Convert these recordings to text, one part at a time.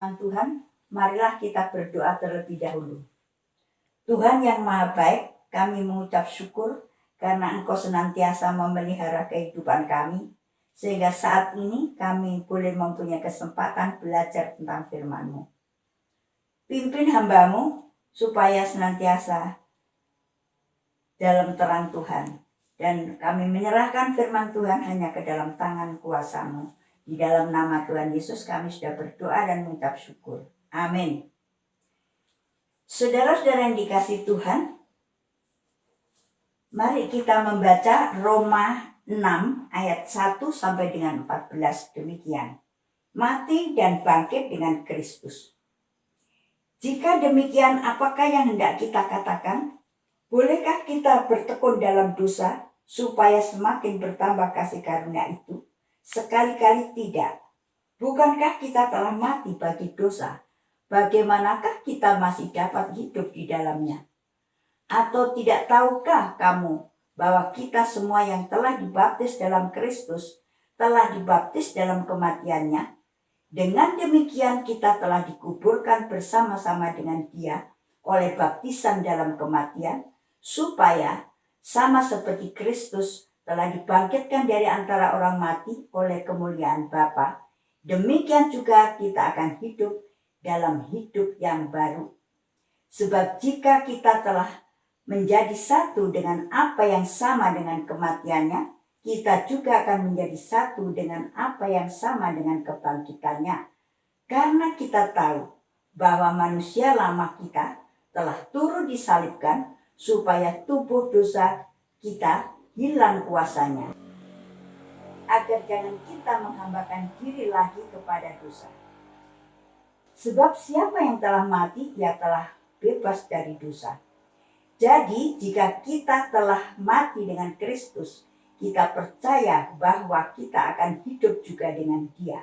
Tuhan, marilah kita berdoa terlebih dahulu. Tuhan yang Maha Baik, kami mengucap syukur karena Engkau senantiasa memelihara kehidupan kami, sehingga saat ini kami boleh mempunyai kesempatan belajar tentang firman-Mu. Pimpin hamba-Mu supaya senantiasa dalam terang Tuhan, dan kami menyerahkan firman Tuhan hanya ke dalam tangan kuasa-Mu. Di dalam nama Tuhan Yesus kami sudah berdoa dan mengucap syukur. Amin. Saudara-saudara yang dikasihi Tuhan, mari kita membaca Roma 6 ayat 1 sampai dengan 14 demikian. Mati dan bangkit dengan Kristus. Jika demikian, apakah yang hendak kita katakan? Bolehkah kita bertekun dalam dosa supaya semakin bertambah kasih karunia itu? Sekali-kali tidak. Bukankah kita telah mati bagi dosa? Bagaimanakah kita masih dapat hidup di dalamnya? Atau tidak tahukah kamu bahwa kita semua yang telah dibaptis dalam Kristus telah dibaptis dalam kematiannya? Dengan demikian kita telah dikuburkan bersama-sama dengan Dia oleh baptisan dalam kematian, supaya sama seperti Kristus telah dibangkitkan dari antara orang mati oleh kemuliaan Bapa, demikian juga kita akan hidup dalam hidup yang baru. Sebab jika kita telah menjadi satu dengan apa yang sama dengan kematiannya, kita juga akan menjadi satu dengan apa yang sama dengan kebangkitannya. Karena kita tahu bahwa manusia lama kita telah turut disalibkan supaya tubuh dosa kita hilang kuasanya, agar jangan kita menghambakan diri lagi kepada dosa. Sebab siapa yang telah mati, ia telah bebas dari dosa. Jadi jika kita telah mati dengan Kristus, kita percaya bahwa kita akan hidup juga dengan Dia.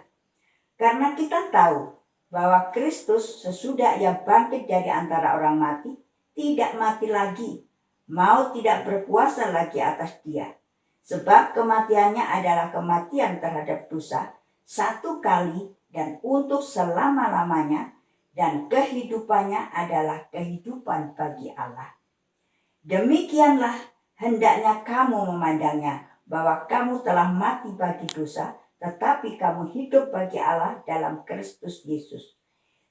Karena kita tahu bahwa Kristus sesudah Ia bangkit dari antara orang mati, tidak mati lagi, maut tidak berkuasa lagi atas Dia. Sebab kematiannya adalah kematian terhadap dosa, satu kali dan untuk selama-lamanya, dan kehidupannya adalah kehidupan bagi Allah. Demikianlah hendaknya kamu memandangnya, bahwa kamu telah mati bagi dosa, tetapi kamu hidup bagi Allah dalam Kristus Yesus.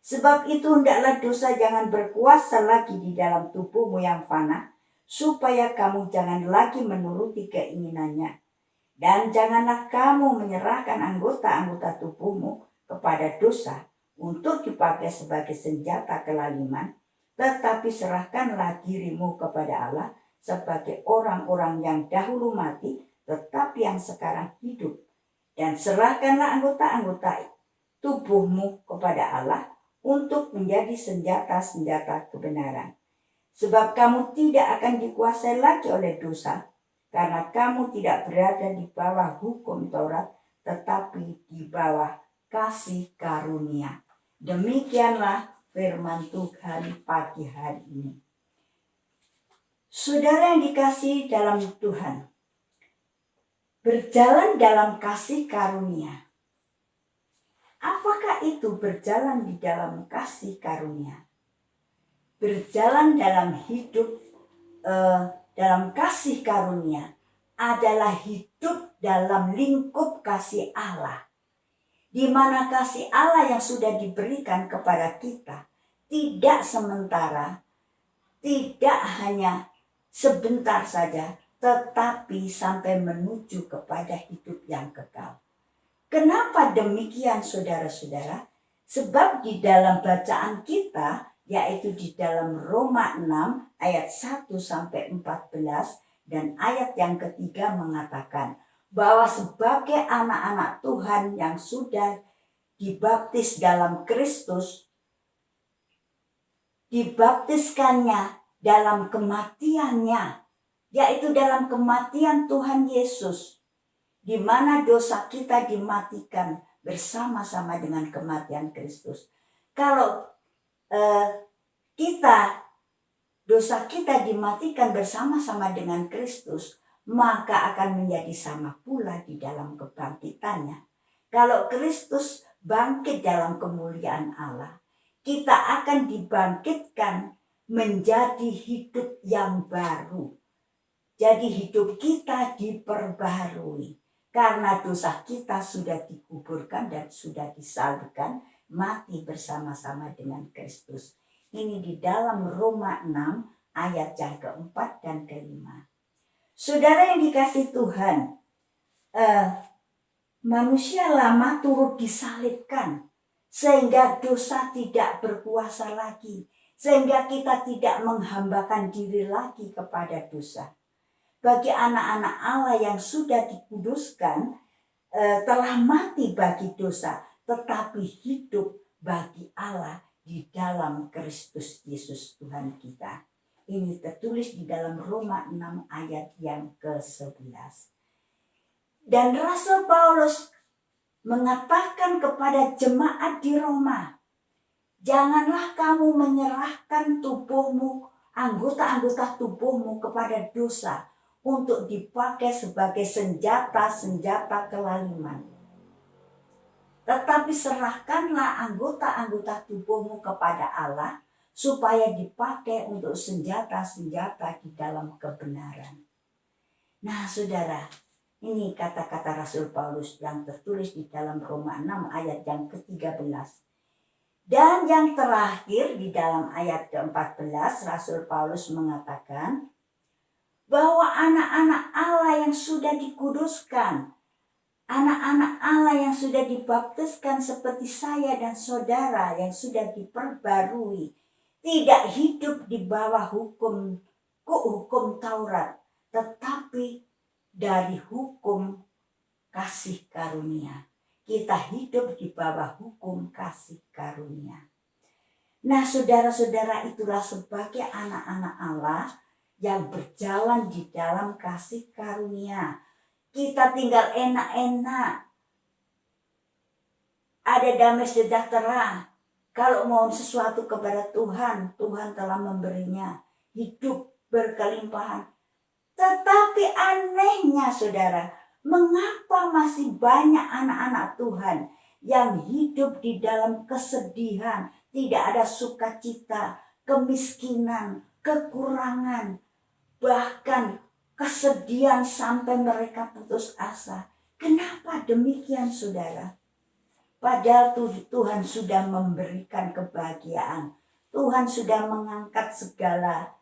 Sebab itu hendaklah dosa jangan berkuasa lagi di dalam tubuhmu yang fana, supaya kamu jangan lagi menuruti keinginannya. Dan janganlah kamu menyerahkan anggota-anggota tubuhmu kepada dosa untuk dipakai sebagai senjata kelaliman, tetapi serahkanlah dirimu kepada Allah sebagai orang-orang yang dahulu mati, tetapi yang sekarang hidup. Dan serahkanlah anggota-anggota tubuhmu kepada Allah untuk menjadi senjata-senjata kebenaran. Sebab kamu tidak akan dikuasai lagi oleh dosa, karena kamu tidak berada di bawah hukum Taurat, tetapi di bawah kasih karunia. Demikianlah firman Tuhan pagi hari ini. Saudara yang dikasihi dalam Tuhan, berjalan dalam kasih karunia. Apakah itu berjalan di dalam kasih karunia? Berjalan dalam hidup dalam kasih karunia adalah hidup dalam lingkup kasih Allah, di mana kasih Allah yang sudah diberikan kepada kita tidak sementara, tidak hanya sebentar saja, tetapi sampai menuju kepada hidup yang kekal. Kenapa demikian saudara-saudara? Sebab di dalam bacaan kita, yaitu di dalam Roma 6 ayat 1 sampai 14 dan ayat yang ketiga mengatakan bahwa sebagai anak-anak Tuhan yang sudah dibaptis dalam Kristus, dibaptiskannya dalam kematiannya, yaitu dalam kematian Tuhan Yesus, di mana dosa kita dimatikan bersama-sama dengan kematian Kristus. Kalau dosa kita dimatikan bersama-sama dengan Kristus, maka akan menjadi sama pula di dalam kebangkitannya. Kalau Kristus bangkit dalam kemuliaan Allah, kita akan dibangkitkan menjadi hidup yang baru. Jadi hidup kita diperbaharui karena dosa kita sudah dikuburkan dan sudah disalibkan, mati bersama-sama dengan Kristus. Ini di dalam Roma 6 ayat yang keempat dan kelima. Saudara yang dikasih Tuhan, manusia lama turut disalibkan sehingga dosa tidak berkuasa lagi, sehingga kita tidak menghambakan diri lagi kepada dosa. Bagi anak-anak Allah yang sudah dikuduskan, telah mati bagi dosa, tetapi hidup bagi Allah di dalam Kristus Yesus Tuhan kita. Ini tertulis di dalam Roma 6 ayat yang ke-11. Dan Rasul Paulus mengatakan kepada jemaat di Roma, janganlah kamu menyerahkan tubuhmu, anggota-anggota tubuhmu kepada dosa untuk dipakai sebagai senjata-senjata kelaliman. Tetapi serahkanlah anggota-anggota tubuhmu kepada Allah supaya dipakai untuk senjata-senjata di dalam kebenaran. Nah saudara, ini kata-kata Rasul Paulus yang tertulis di dalam Roma 6 ayat yang ke-13. Dan yang terakhir di dalam ayat ke-14 Rasul Paulus mengatakan bahwa anak-anak Allah yang sudah dikuduskan, anak-anak Allah yang sudah dibaptiskan seperti saya dan saudara yang sudah diperbarui, tidak hidup di bawah hukum Taurat, tetapi dari hukum kasih karunia. Kita hidup di bawah hukum kasih karunia. Nah saudara-saudara, itulah sebagai anak-anak Allah yang berjalan di dalam kasih karunia. Kita tinggal enak-enak, ada damai sejahtera. Kalau mau sesuatu kepada Tuhan, Tuhan telah memberinya hidup berkelimpahan. Tetapi anehnya saudara, mengapa masih banyak anak-anak Tuhan yang hidup di dalam kesedihan, tidak ada sukacita, kemiskinan, kekurangan, bahkan kesedihan sampai mereka putus asa. Kenapa demikian saudara? Padahal Tuhan sudah memberikan kebahagiaan. Tuhan sudah mengangkat segala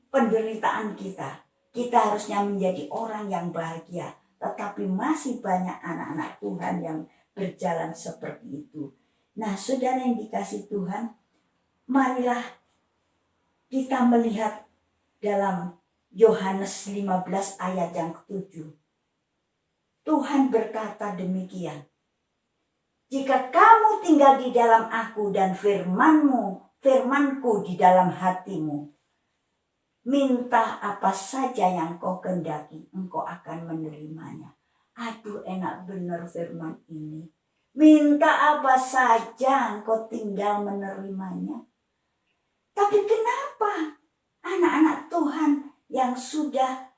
penderitaan kita. Kita harusnya menjadi orang yang bahagia. Tetapi masih banyak anak-anak Tuhan yang berjalan seperti itu. Nah saudara yang dikasih Tuhan, marilah kita melihat dalam Yohanes 15 ayat yang ke-7. Tuhan berkata demikian. Jika kamu tinggal di dalam aku dan firmanku di dalam hatimu, minta apa saja yang kau kehendaki, engkau akan menerimanya. Aduh, enak benar firman ini. Minta apa saja engkau tinggal menerimanya. Tapi kenapa anak-anak Tuhan yang sudah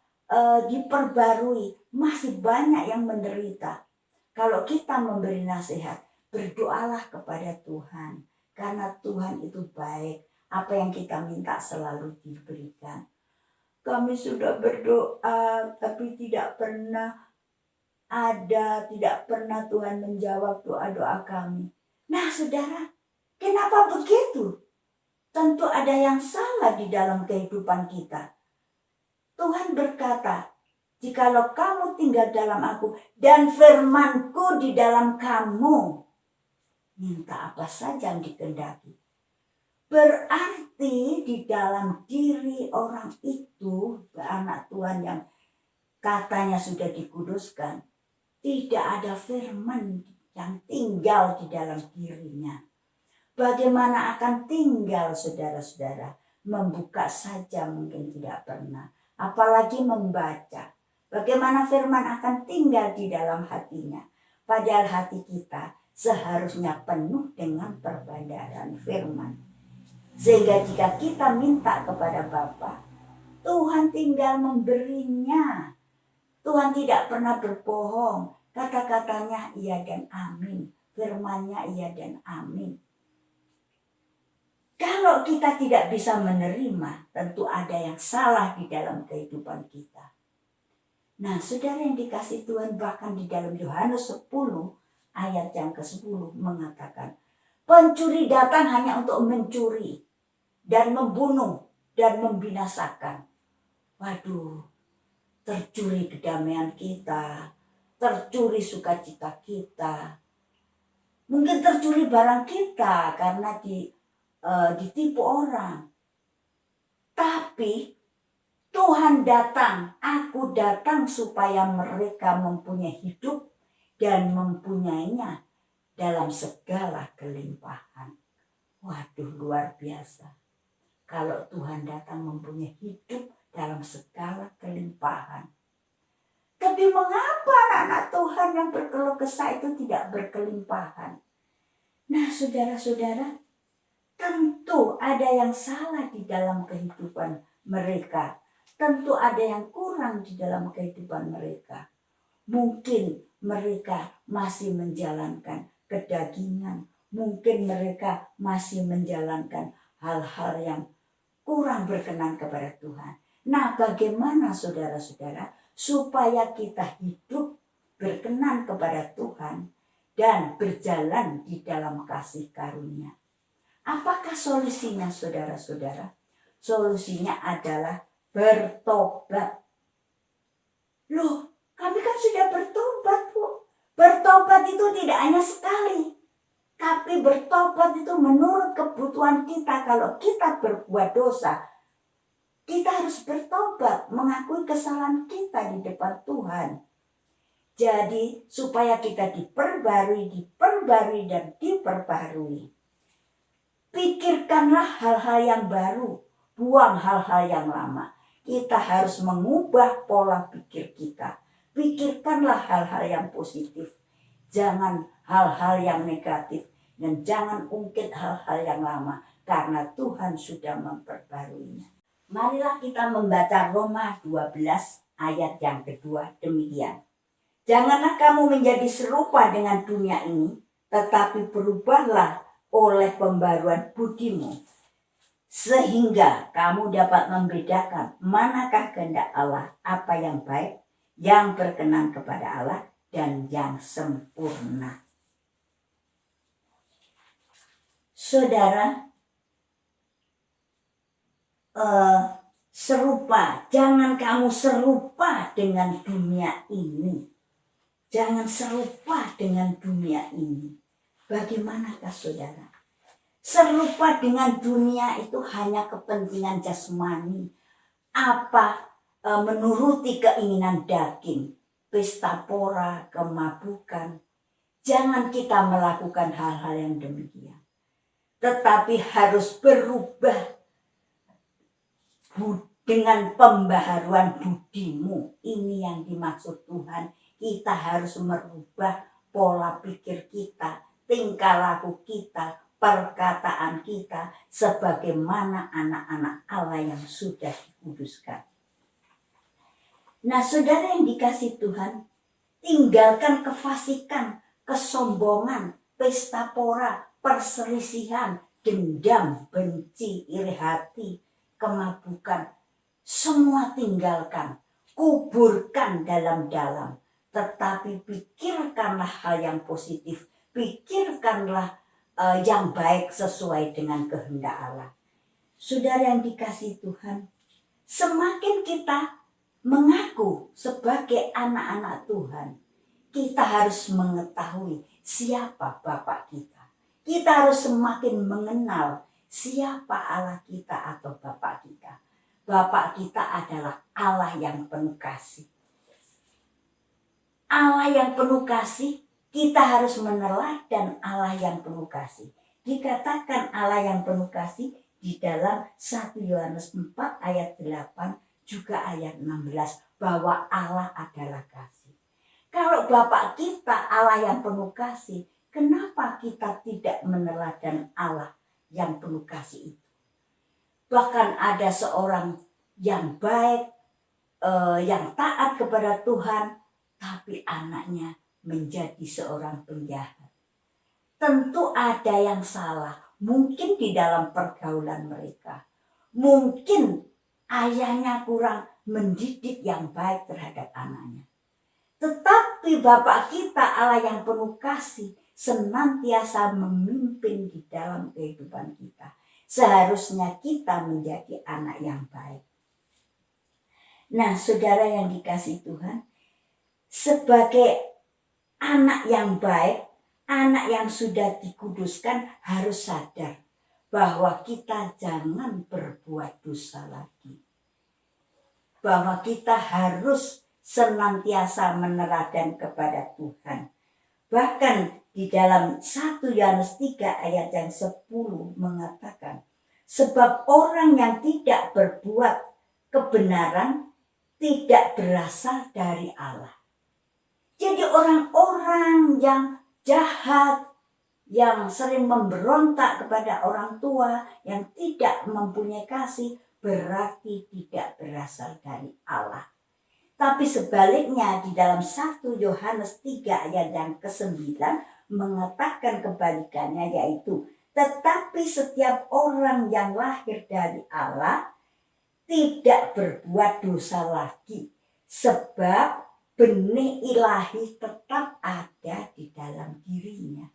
diperbarui masih banyak yang menderita? Kalau kita memberi nasihat, berdoalah kepada Tuhan. Karena Tuhan itu baik. Apa yang kita minta selalu diberikan. Kami sudah berdoa, tapi tidak pernah Tuhan menjawab doa-doa kami. Nah saudara, kenapa begitu? Tentu ada yang salah di dalam kehidupan kita. Tuhan berkata, jikalau kamu tinggal dalam aku dan firmanku di dalam kamu, minta apa saja yang dikehendaki. Berarti di dalam diri orang itu, anak Tuhan yang katanya sudah dikuduskan, tidak ada firman yang tinggal di dalam dirinya. Bagaimana akan tinggal saudara-saudara? Membuka saja mungkin tidak pernah. Apalagi membaca. Bagaimana firman akan tinggal di dalam hatinya? Padahal hati kita seharusnya penuh dengan perbandaran firman. Sehingga jika kita minta kepada Bapa, Tuhan tinggal memberinya. Tuhan tidak pernah berbohong. Kata-katanya iya dan amin. Firman-Nya iya dan amin. Kalau kita tidak bisa menerima, tentu ada yang salah di dalam kehidupan kita. Nah, saudara yang dikasih Tuhan, bahkan di dalam Yohanes 10 ayat yang ke-10 mengatakan, pencuri datang hanya untuk mencuri dan membunuh dan membinasakan. Waduh, tercuri kedamaian kita, tercuri sukacita kita. Mungkin tercuri barang kita karena ditipu orang. Tapi Tuhan datang, aku datang supaya mereka mempunyai hidup dan mempunyainya dalam segala kelimpahan. Waduh, luar biasa. Kalau Tuhan datang mempunyai hidup dalam segala kelimpahan. Tapi mengapa anak-anak Tuhan yang berkeluh kesah itu tidak berkelimpahan? Nah, saudara-saudara, tentu ada yang salah di dalam kehidupan mereka. Tentu ada yang kurang di dalam kehidupan mereka. Mungkin mereka masih menjalankan kedagingan. Mungkin mereka masih menjalankan hal-hal yang kurang berkenan kepada Tuhan. Nah, bagaimana saudara-saudara supaya kita hidup berkenan kepada Tuhan dan berjalan di dalam kasih karunia? Apakah solusinya, saudara-saudara? Solusinya adalah bertobat. Loh, kami kan sudah bertobat, Bu. Bertobat itu tidak hanya sekali. Tapi bertobat itu menurut kebutuhan kita. Kalau kita berbuat dosa, kita harus bertobat, mengakui kesalahan kita di depan Tuhan. Jadi supaya kita diperbarui dan diperbarui. Pikirkanlah hal-hal yang baru, buang hal-hal yang lama. Kita harus mengubah pola pikir kita. Pikirkanlah hal-hal yang positif. Jangan hal-hal yang negatif. Dan jangan ungkit hal-hal yang lama. Karena Tuhan sudah memperbaruinya. Marilah kita membaca Roma 12 ayat yang kedua demikian. Janganlah kamu menjadi serupa dengan dunia ini. Tetapi berubahlah oleh pembaruan budimu. Sehingga kamu dapat membedakan manakah kehendak Allah, apa yang baik, yang berkenan kepada Allah, dan yang sempurna. Saudara, serupa, jangan kamu serupa dengan dunia ini. Jangan serupa dengan dunia ini. Bagaimanakah saudara? Serupa dengan dunia itu hanya kepentingan jasmani. Menuruti keinginan daging. Pesta pora, kemabukan. Jangan kita melakukan hal-hal yang demikian. Tetapi harus berubah dengan pembaharuan budimu. Ini yang dimaksud Tuhan. Kita harus merubah pola pikir kita, tingkah laku kita, perkataan kita sebagaimana anak-anak Allah yang sudah dikuduskan. Nah, saudara yang dikasih Tuhan, tinggalkan kefasikan, kesombongan, pesta pora, perselisihan, dendam, benci, iri hati, kemabukan. Semua tinggalkan, kuburkan dalam-dalam. Tetapi pikirkanlah hal yang positif. Pikirkanlah yang baik sesuai dengan kehendak Allah. Saudara yang dikasih Tuhan, semakin kita mengaku sebagai anak-anak Tuhan, kita harus mengetahui siapa Bapak kita. Kita harus semakin mengenal siapa Allah kita atau Bapak kita. Bapak kita adalah Allah yang penuh kasih. Allah yang penuh kasih, kita harus meneladan Allah yang penuh kasih. Dikatakan Allah yang penuh kasih di dalam 1 Yohanes 4 ayat 8 juga ayat 16 bahwa Allah adalah kasih. Kalau Bapak kita Allah yang penuh kasih, kenapa kita tidak meneladan Allah yang penuh kasih itu? Bahkan ada seorang yang baik, yang taat kepada Tuhan, tapi anaknya menjadi seorang penjahat. tentu ada yang salah. Mungkin di dalam pergaulan mereka. Mungkin ayahnya kurang mendidik yang baik terhadap anaknya. Tetapi Bapa kita Allah yang penuh kasih senantiasa memimpin di dalam kehidupan kita. Seharusnya kita menjadi anak yang baik. Nah, saudara yang dikasihi Tuhan, sebagai anak yang baik, anak yang sudah dikuduskan harus sadar bahwa kita jangan berbuat dosa lagi. Bahwa kita harus senantiasa menerapkan kepada Tuhan. Bahkan di dalam 1 Yohanes 3 ayat yang 10 mengatakan, sebab orang yang tidak berbuat kebenaran tidak berasal dari Allah. Jadi orang-orang yang jahat, yang sering memberontak kepada orang tua, yang tidak mempunyai kasih, berarti tidak berasal dari Allah. Tapi sebaliknya di dalam 1 Yohanes 3 ayat yang ke-9 mengatakan kebalikannya, yaitu tetapi setiap orang yang lahir dari Allah tidak berbuat dosa lagi, sebab benih ilahi tetap ada di dalam dirinya.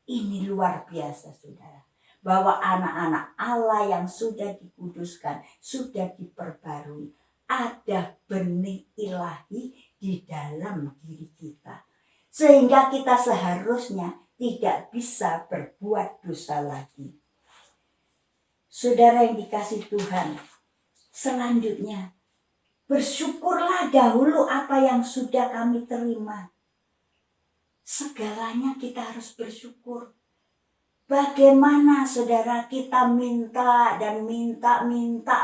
Ini luar biasa, saudara. Bahwa anak-anak Allah yang sudah dikuduskan, sudah diperbarui, ada benih ilahi di dalam diri kita. Sehingga kita seharusnya tidak bisa berbuat dosa lagi. Saudara yang dikasihi Tuhan, selanjutnya, bersyukurlah dahulu apa yang sudah kami terima. Segalanya kita harus bersyukur. Bagaimana saudara kita minta dan minta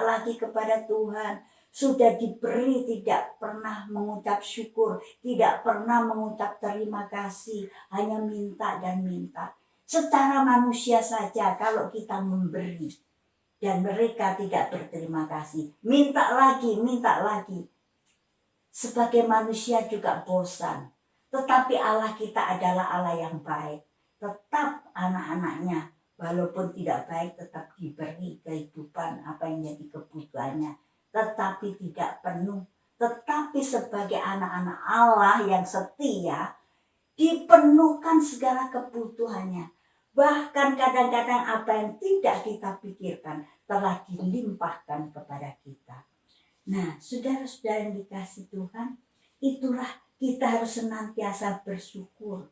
lagi kepada Tuhan. Sudah diberi tidak pernah mengucap syukur. Tidak pernah mengucap terima kasih. Hanya minta dan minta. Secara manusia saja kalau kita memberi. Dan mereka tidak berterima kasih. Minta lagi. Sebagai manusia juga bosan. Tetapi Allah kita adalah Allah yang baik. Tetap anak-anaknya walaupun tidak baik tetap diberi kehidupan apa yang jadi kebutuhannya. Tetapi tidak penuh. Tetapi sebagai anak-anak Allah yang setia dipenuhkan segala kebutuhannya. Bahkan kadang-kadang apa yang tidak kita pikirkan telah dilimpahkan kepada kita. Nah, saudara-saudara yang dikasihi Tuhan, itulah kita harus senantiasa bersyukur.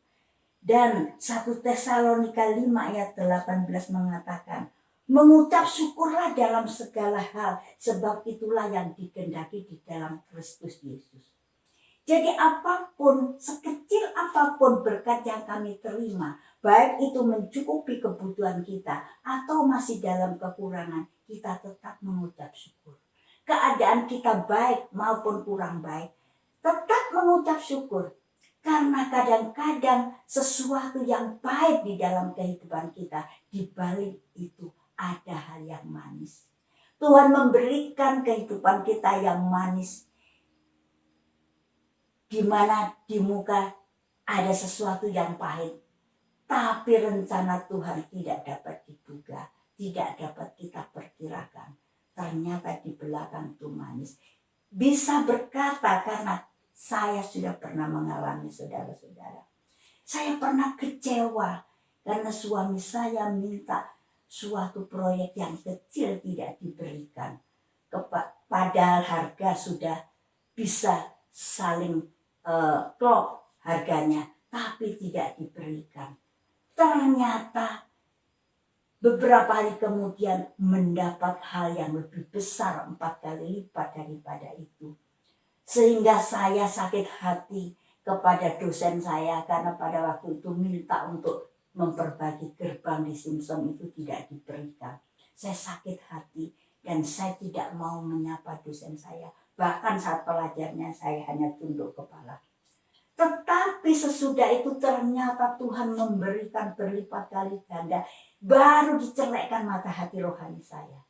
Dan 1 Tesalonika 5 ayat 18 mengatakan, mengucap syukurlah dalam segala hal, sebab itulah yang dikehendaki di dalam Kristus Yesus. Jadi apapun, sekecil apapun berkat yang kami terima, baik itu mencukupi kebutuhan kita atau masih dalam kekurangan, kita tetap mengucap syukur. Keadaan kita baik maupun kurang baik, tetap mengucap syukur. Karena kadang-kadang sesuatu yang baik di dalam kehidupan kita, di balik itu ada hal yang manis. Tuhan memberikan kehidupan kita yang manis, di mana di muka ada sesuatu yang pahit. Tapi rencana Tuhan tidak dapat diduga, tidak dapat kita perkirakan. Ternyata di belakang itu manis. Bisa berkata karena saya sudah pernah mengalami, saudara-saudara. Saya pernah kecewa karena suami saya minta suatu proyek yang kecil tidak diberikan. Padahal harga sudah bisa saling klop harganya, tapi tidak diberikan. Ternyata beberapa hari kemudian mendapat hal yang lebih besar 4 kali lipat daripada itu. Sehingga saya sakit hati kepada dosen saya karena pada waktu itu minta untuk memperbaiki gerbang di Simpson itu tidak diberikan. Saya sakit hati dan saya tidak mau menyapa dosen saya. Bahkan saat pelajarnya saya hanya tunduk kepala. Tetapi sesudah itu ternyata Tuhan memberikan berlipat kali ganda. Baru dicerahkan mata hati rohani saya.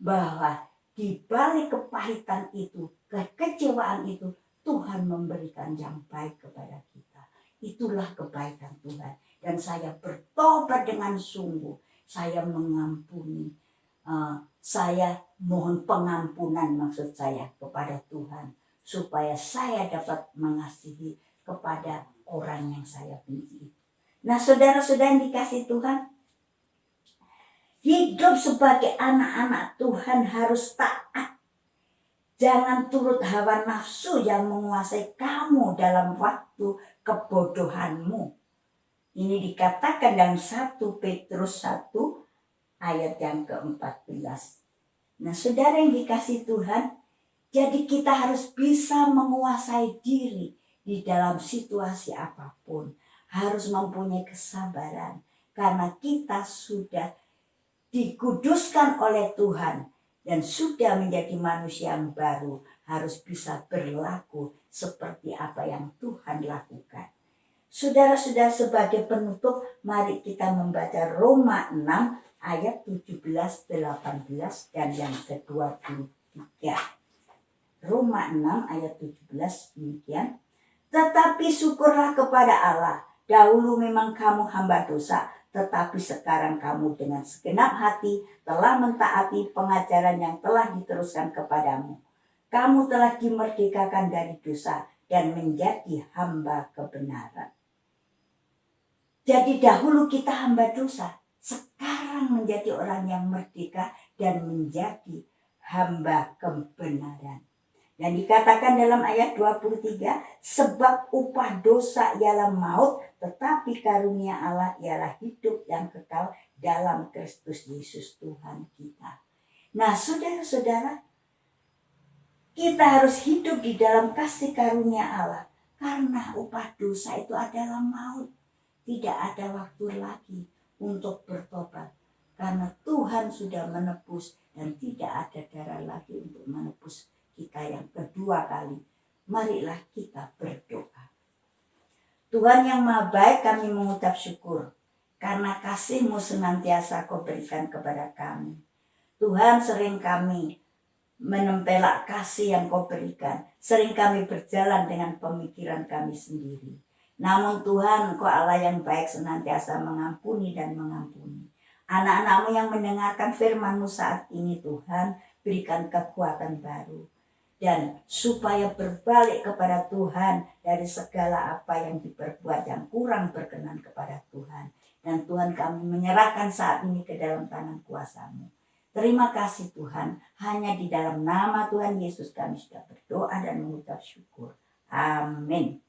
Bahwa di balik kepahitan itu, kekecewaan itu, Tuhan memberikan yang baik kepada kita. Itulah kebaikan Tuhan. dan saya bertobat dengan sungguh. Saya mengampuni, saya mohon pengampunan maksud saya kepada Tuhan, supaya saya dapat mengasihi kepada orang yang saya benci. Nah, saudara-saudara yang dikasihi Tuhan, hidup sebagai anak-anak Tuhan harus taat. Jangan turut hawa nafsu yang menguasai kamu dalam waktu kebodohanmu. Ini dikatakan dalam 1 Petrus 1 ayat yang ke-14. Nah, saudara yang dikasihi Tuhan, jadi kita harus bisa menguasai diri di dalam situasi apapun. Harus mempunyai kesabaran karena kita sudah dikuduskan oleh Tuhan dan sudah menjadi manusia yang baru, harus bisa berlaku seperti apa yang Tuhan lakukan. Saudara-saudara, sebagai penutup, mari kita membaca Roma 6 ayat 17, 18 dan yang ke-23. Roma 6 ayat 17 demikian. Tetapi syukurlah kepada Allah, dahulu memang kamu hamba dosa, tetapi sekarang kamu dengan segenap hati telah mentaati pengajaran yang telah diteruskan kepadamu. Kamu telah dimerdekakan dari dosa dan menjadi hamba kebenaran. Jadi dahulu kita hamba dosa, sekarang menjadi orang yang merdeka dan menjadi hamba kebenaran. Dan dikatakan dalam ayat 23, sebab upah dosa ialah maut, tetapi karunia Allah ialah hidup yang kekal dalam Kristus Yesus Tuhan kita. Nah, saudara-saudara, kita harus hidup di dalam kasih karunia Allah, karena upah dosa itu adalah maut. Tidak ada waktu lagi untuk bertobat, karena Tuhan sudah menebus dan tidak ada darah lagi untuk menebus kita yang kedua kali. Marilah kita berdoa. Tuhan yang Maha Baik, kami mengucap syukur karena kasih-Mu senantiasa Kau berikan kepada kami. Tuhan, sering kami menempelak kasih yang Kau berikan. Sering kami berjalan dengan pemikiran kami sendiri. Namun Tuhan, Kau Allah yang baik, senantiasa mengampuni dan mengampuni. Anak-anak-Mu yang mendengarkan firman-Mu saat ini, Tuhan, berikan kekuatan baru. Dan supaya berbalik kepada Tuhan dari segala apa yang diperbuat yang kurang berkenan kepada Tuhan. Dan Tuhan, kami menyerahkan saat ini ke dalam tangan kuasa-Mu. Terima kasih Tuhan, hanya di dalam nama Tuhan Yesus kami sudah berdoa dan mengucap syukur. Amin.